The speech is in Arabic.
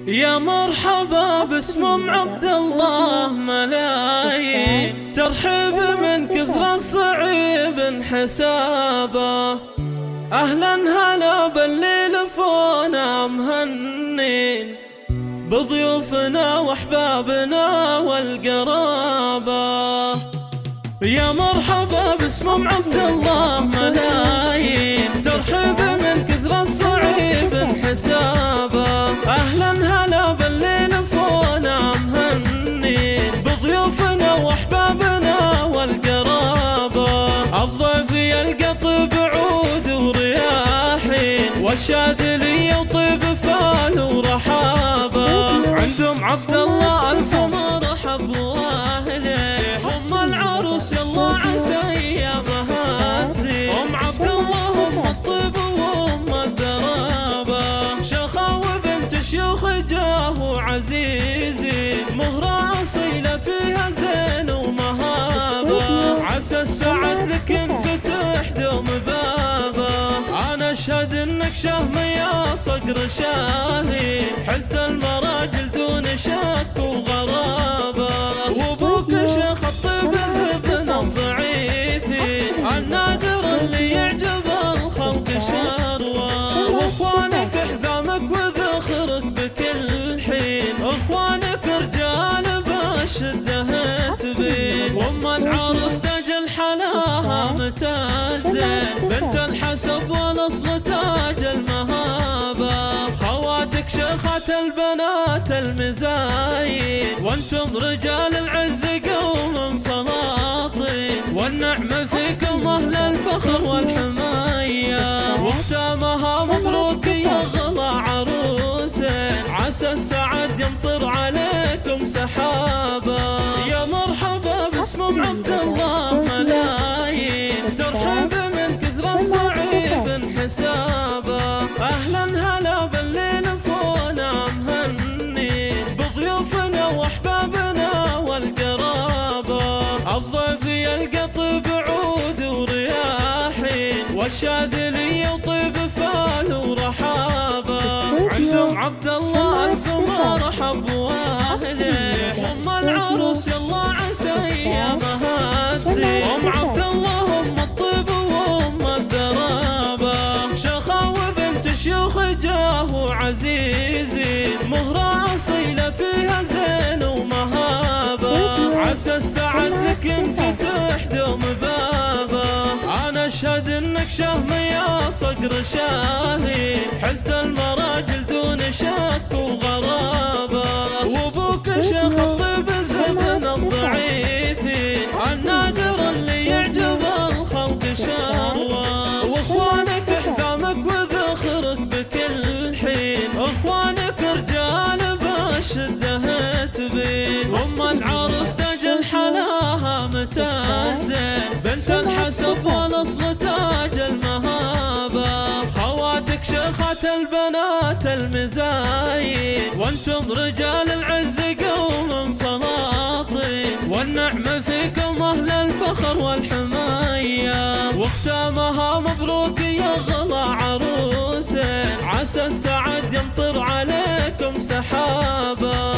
يا مرحبا باسم عبد الله ملايين، ترحب من كثر الصعيب حسابه. أهلا هلا باللي لفونا مهنين، بضيوفنا واحبابنا والقرابة. يا مرحبا باسم عبد الله ملايين، ترحب من كثر الصعيب حسابه. أهلا هلا باللي لفونا مهنين، بضيوفنا واحبابنا والقرابة. الضيف يلقى طيب عود ورياحين، والشاذلي يطيب فال ورحابة. عندهم عبد الله ألف مرحب واهله، هم العروس يلا عسى ايامها تزين. ام عبد الله هم الطيب وهم الدرابة، شخاوة بنت شيوخ جاه وعزيزي، مهرة أصيلة فيها زين ومهابة. عسى السعد لك انفتح دوم بابه، انا اشهد انك شهم يا صقر شاهين، حزن المراجل دون شك وغرابة. وابوك شيخ الطيب زبن الضعيفين، النادر اللي يعجب الخلق شروه. واخوانك حزامك وذخرك بكل حين، اخوانك رجال بالشده تبين. وام العروس تاج الحلاها متازين، بنت الحسب والاصل تاج المهابه. خواتك شيخات البنات المزايين، وانتم رجال العز قوم سلاطين. والنعمة فيكم اهل الفخر والحماية، واختامها مبروك يا غلا عروسين. عسى السعد يمطر عليكم سحابة. يا مرحبا باسم عبد الله ملايين، ترحب من كثر الصعيب حسابه. اهلا هلا باللي لفونا مهنين، بضيوفنا واحبابنا والقرابة. الضيف يلقى طيب عود ورياحين، والشاذلي يطيب فال ورحابة. عندهم عبد الله ألف مرحب واهله، هم العروس يلا عسى ايامها تزين. ام عبد الله هم الطيب وهم الدرابة، شخاوة بنت شيوخ جاه وعزيزي، مهرة أصيلة فيها زين ومهابة. عسى السعد لك انفتح دوم بابه، انا اشهد انك شهم يا صقر شاهين، حزن المراجل دون شك وغرابة. وابوك شيخ الطيب زبن الضعيفين، النادر اللي يعجب الخلق شروه. واخوانك حزامك وذخرك بكل حين، اخوانك رجال بالشده تبين. ام العروس تاج الحلاها متازين، بنت الحسب والاصل تاج المهابة. خواتك شيخات البنات المزايين، وانتم رجال العز قوم سلاطين. والنعمة فيكم اهل الفخر والحماية، واختامها مبروك يا غلا عروسين. عسى السعد يمطر عليكم سحابة.